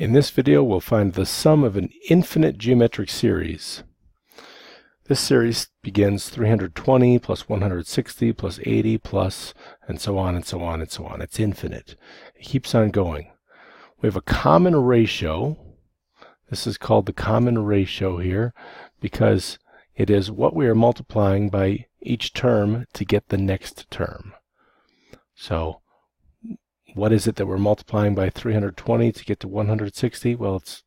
In this video, we'll find the sum of an infinite geometric series. This series begins 320 plus 160 plus 80 plus, and so on and so on and so on. It's infinite. It keeps on going. We have a common ratio. This is called the common ratio here because it is what we are multiplying by each term to get the next term. So what is it that we're multiplying by 320 to get to 160? Well, it's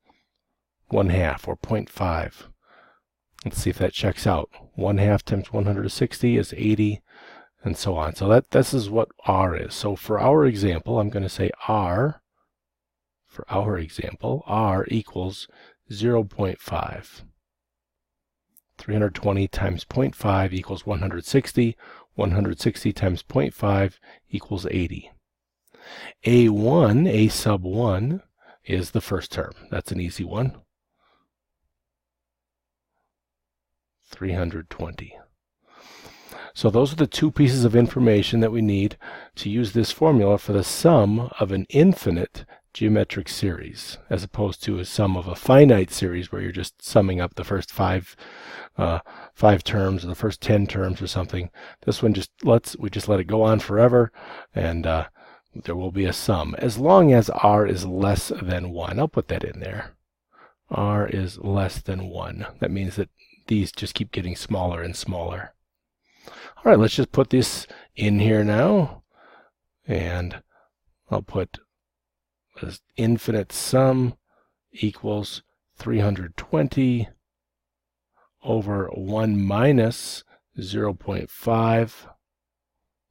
1/2 or 0.5. Let's see if that checks out. 1/2 times 160 is 80, and so on. So this is what R is. So for our example, I'm going to say R, for our example, R equals 0.5. 320 times 0.5 equals 160. 160 times 0.5 equals 80. A1, A sub 1, is the first term. That's an easy one. 320. So those are the two pieces of information that we need to use this formula for the sum of an infinite geometric series, as opposed to a sum of a finite series where you're just summing up the first five terms or the first 10 terms or something. This one we just let it go on forever, and there will be a sum as long as R is less than 1. I'll put that in there. R is less than 1. That means that these just keep getting smaller and smaller. All right, let's just put this in here now, and I'll put this infinite sum equals 320 over 1 minus 0.5,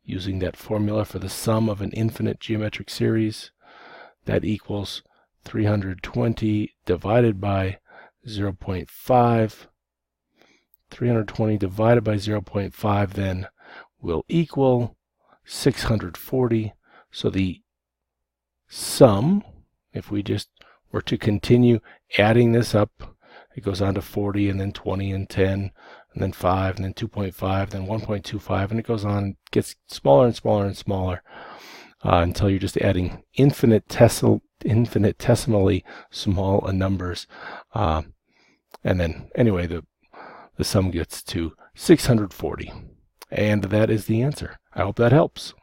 using that formula for the sum of an infinite geometric series. That equals 320 divided by 0.5. 320 divided by 0.5 then will equal 640. So the sum, if we just were to continue adding this up, it goes on to 40 and then 20 and 10 and then 5 and then 2.5, then 1.25, and it goes on, gets smaller and smaller and smaller until you're just adding infinitesimally small numbers. And then anyway, the sum gets to 640. And that is the answer. I hope that helps.